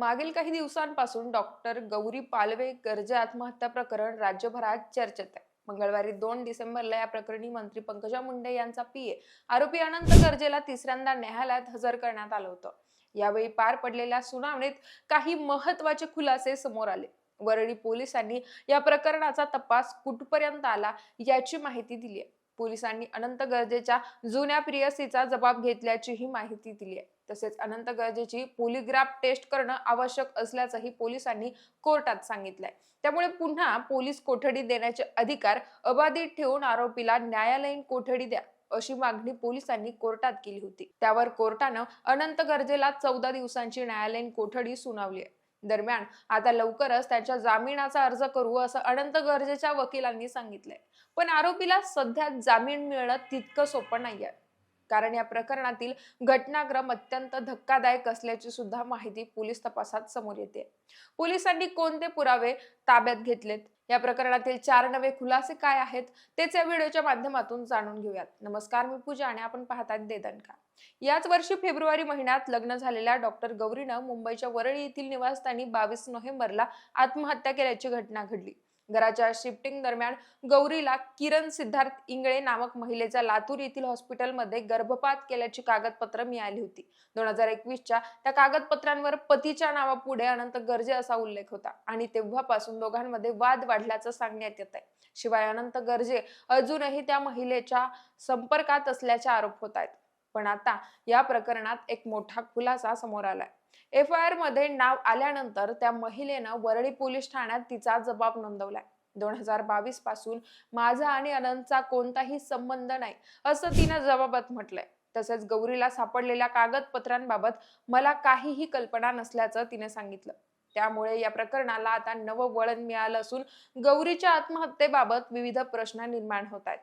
मागील काही दिवसांपासून डॉक्टर गौरी पालवे गर्जे आत्महत्या प्रकरण राज्यभरात चर्चेत आहे. मंगळवारी 2 डिसेंबरला या प्रकरणी मंत्री पंकजा मुंडे यांचा पीए आरोपी अनंत गर्जेला तिसऱ्यांदा न्यायालयात हजर करण्यात आलं होतं. यावेळी पार पडलेल्या सुनावणीत काही महत्त्वाचे खुलासे समोर आले. वरळी पोलिसांनी या प्रकरणाचा तपास कुठपर्यंत आला याची माहिती दिली आहे. पोलिसांनी अनंत गर्जेच्या जुन्या प्रियसीचा जबाब घेतल्याचीही माहिती दिली आहे. तसेच अनंत गर्जेची पॉलिग्राफ टेस्ट करणं आवश्यक असल्याचंही पोलिसांनी कोर्टात सांगितलंय. त्यामुळे पुन्हा पोलीस कोठडी देण्याचे अधिकार अबाधित ठेवून आरोपीला न्यायालयीन कोठडी द्या अशी मागणी पोलिसांनी कोर्टात केली होती. त्यावर कोर्टानं अनंत गर्जेला 14 दिवसांची न्यायालयीन कोठडी सुनावली आहे. दरम्यान आता लवकरच त्याच्या जामिनाचा अर्ज करू असं अनंत गर्जेच्या वकिलांनी सांगितलंय. पण आरोपीला सध्या जामीन मिळणं तितकं सोपं नाहीये. कारण या प्रकरणातील घटनाक्रम अत्यंत धक्कादायक असल्याची सुद्धा माहिती पोलीस तपासात समोर येते. पोलिसांनी कोणते पुरावे ताब्यात घेतलेत, या प्रकरणातील 4 नवे खुलासे काय आहेत, तेच या व्हिडिओच्या माध्यमातून जाणून घेऊयात. नमस्कार, मी पूजा आणि आपण पाहतात दे-दणका. याच वर्षी फेब्रुवारी महिन्यात लग्न झालेल्या डॉक्टर गौरीनं मुंबईच्या वरळी येथील निवासस्थानी 22 नोव्हेंबरला आत्महत्या केल्याची घटना घडली. घराच्या शिफ्टिंग दरम्यान गौरीला किरण सिद्धार्थ इंगळे नामक महिलेचा लातूर येथील हॉस्पिटलमध्ये गर्भपात केल्याची कागदपत्र मिळाली होती. 2021च्या त्या कागदपत्रांवर पतीच्या नावापुढे अनंत गर्जे असा उल्लेख होता आणि तेव्हापासून दोघांमध्ये वाद वाढल्याचं सांगण्यात येत आहे. शिवाय अनंत गर्जे अजूनही त्या महिलेच्या संपर्कात असल्याचे आरोप होत आहेत. पण आता या प्रकरणात एक मोठा खुलासा समोर आलाय. FIR मध्ये नाव आल्यानंतर त्या महिलेनं वरळी पोलीस ठाण्यात तिचा जबाब नोंदवलाय. 2022 पासून माझा आणि अनंतचा कोणताही संबंध नाही असं तिनं जबाबात म्हटलंय. तसेच गौरीला सापडलेल्या कागदपत्रांबाबत मला काहीही कल्पना नसल्याचं तिने सांगितलं. त्यामुळे या प्रकरणाला आता नवं वळण मिळालं असून गौरीच्या आत्महत्येबाबत विविध प्रश्न निर्माण होत आहेत.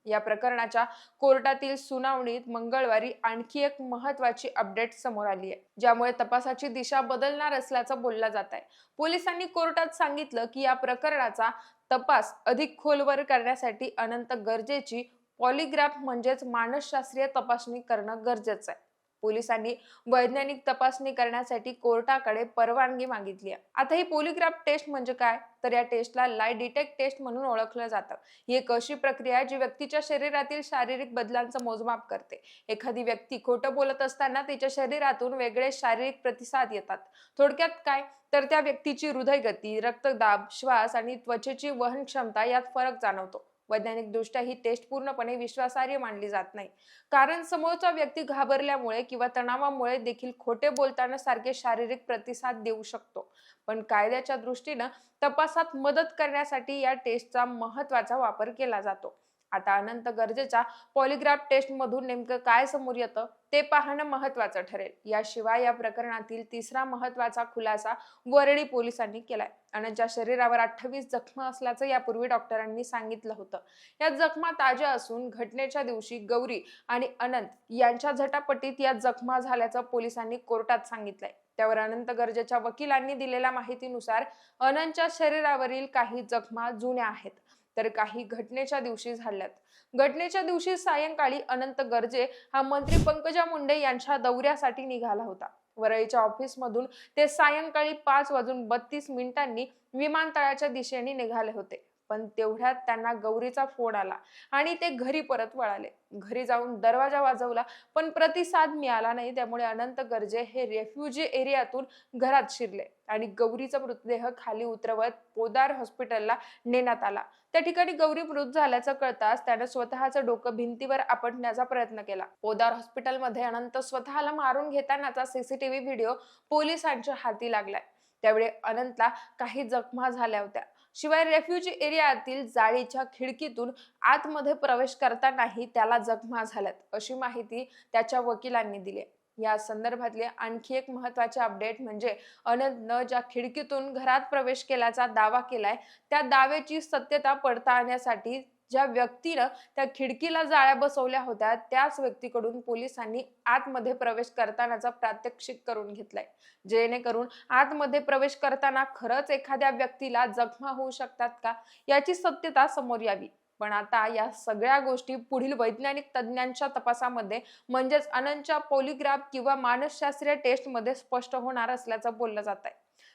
या प्रकरणाच्या कोर्टातील सुनावणीत मंगळवारी आणखी एक महत्त्वाची अपडेट समोर आली आहे, ज्यामुळे तपासाची दिशा बदलणार असल्याचं बोललं जात आहे. पोलिसांनी कोर्टात सांगितलं की या प्रकरणाचा तपास अधिक खोलवर करण्यासाठी अनंत गर्जेची पॉलिग्राफ म्हणजेच मानसशास्त्रीय तपासणी करणं गरजेचं आहे. पोलिसांनी वैज्ञानिक तपासणी करण्यासाठी कोर्टाकडे परवानगी मागितली आहे. आता ही पॉलिग्राफ टेस्ट म्हणजे काय, तर या टेस्टला लाय डिटेक्ट टेस्ट म्हणून ओळखलं जातं. ही एक अशी प्रक्रिया आहे जी व्यक्तीच्या शरीरातील शारीरिक बदलांचं मोजमाप करते. एखादी व्यक्ती खोटं बोलत असताना तिच्या शरीरातून वेगळे शारीरिक प्रतिसाद येतात. थोडक्यात काय, तर त्या व्यक्तीची हृदयगती, रक्तदाब, श्वास आणि त्वचेची वहन क्षमता यात फरक जाणवतो. वैज्ञानिक दृष्ट्या ही टेस्ट पूर्णपणे विश्वासार्ह मानली जात नाही, कारण समोरचा व्यक्ती घाबरल्यामुळे किंवा तणावामुळे देखील खोटे बोलताना सारखे शारीरिक प्रतिसाद देऊ शकतो. पण कायद्याच्या दृष्टीनं तपासात मदत करण्यासाठी या टेस्टचा महत्त्वाचा वापर केला जातो. आता अनंत गर्जेच्या पॉलिग्राफ टेस्ट मधून नेमकं काय समोर येतं ते पाहणं महत्त्वाचं ठरेल. याशिवाय या प्रकरणातील तिसरा महत्त्वाचा खुलासा वरळी पोलिसांनी केलाय. अनंतच्या शरीरावर 28 जखमा असल्याचं यापूर्वी डॉक्टरांनी सांगितलं होतं. या जखमा ताज्या असून घटनेच्या दिवशी गौरी आणि अनंत यांच्या झटापटीत या जखमा झाल्याचं पोलिसांनी कोर्टात सांगितलंय. त्यावर अनंत गर्जेच्या वकिलांनी दिलेल्या माहितीनुसार अनंतच्या शरीरावरील काही जखमा जुन्या आहेत, तर काही घटनेच्या दिवशी झाल्यात. घटनेच्या दिवशी सायंकाळी अनंत गर्जे हा मंत्री पंकजा मुंडे यांच्या दौऱ्यासाठी निघाला होता. वरळीच्या ऑफिसमधून ते सायंकाळी 5:32 विमानतळाच्या दिशेने निघाले होते. पण तेवढ्यात त्यांना गौरीचा फोन आला आणि ते घरी परत वळाले. घरी जाऊन दरवाजा वाजवला पण प्रतिसाद मिळाला नाही. त्यामुळे अनंत गर्जे हे रेफ्युजी एरियातून घरात शिरले आणि गौरीचा मृतदेह खाली उतरवत पोदार हॉस्पिटलला नेण्यात आला. त्या ठिकाणी गौरी मृत झाल्याचं कळताच त्याने स्वतःचं डोकं भिंतीवर आपटण्याचा प्रयत्न केला. पोदार हॉस्पिटलमध्ये अनंत स्वतःला मारून घेतानाचा CCTV व्हिडिओ पोलिसांच्या हाती लागलाय. त्यावेळी अनंतला काही जखमा झाल्या होत्या. शिवाय रेफ्युजी एरियातील जाळीच्या खिडकीतून आतमध्ये प्रवेश करतानाही त्याला जखमा झाल्यात अशी माहिती त्याच्या वकिलांनी दिली. या संदर्भातले आणखी एक महत्त्वाचे अपडेट म्हणजे अनंतनं ज्या खिडकीतून घरात प्रवेश केल्याचा दावा केलाय, त्या दाव्याची सत्यता पडताळण्यासाठी ज्या व्यक्तीनं त्या खिडकीला जाळ्या बसवल्या होत्या त्याच व्यक्तीकडून पोलिसांनी आतमध्ये प्रवेश करतानाचा प्रात्यक्षिक करून घेतलाय, जेणेकरून आतमध्ये प्रवेश करताना खरंच एखाद्या व्यक्तीला जखमा होऊ शकतात का याची सत्यता समोर यावी. पण आता या सगळ्या गोष्टी पुढील वैज्ञानिक तज्ज्ञांच्या तपासामध्ये म्हणजेच अनंतच्या पॉलिग्राफ किंवा मानसशास्त्रीय टेस्टमध्ये स्पष्ट होणार असल्याचं बोललं जात आहे.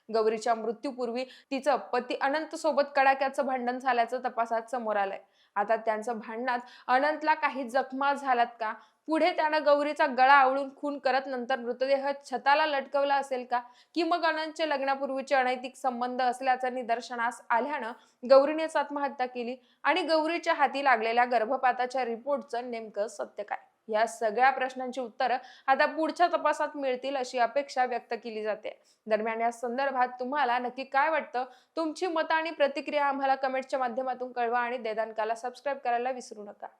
गौरीच्या मृत्यूपूर्वी तिचं पती अनंत सोबत कडाक्याचं भांडण झाल्याचं तपासात समोर आलंय. आता त्यांचं भांडणात अनंतला काही जखमा झाल्यात का? पुढे त्यानं गौरीचा गळा आवळून खून करत नंतर मृतदेह छताला लटकवला असेल का? की मग अनंतचे लग्नापूर्वीचे अनैतिक संबंध असल्याचं निदर्शनास आल्यानं गौरीनेच आत्महत्या केली? आणि गौरीच्या हाती लागलेल्या गर्भपाताच्या रिपोर्टचं नेमकं सत्य काय? या सगळ्या प्रश्नांची उत्तरं आता पुढच्या तपासात मिळतील अशी अपेक्षा व्यक्त केली जाते. दरम्यान या संदर्भात तुम्हाला नक्की काय वाटतं? तुमची मतं आणि प्रतिक्रिया आम्हाला कमेंटच्या माध्यमातून कळवा आणि वेदांकाला सबस्क्राईब करायला विसरू नका.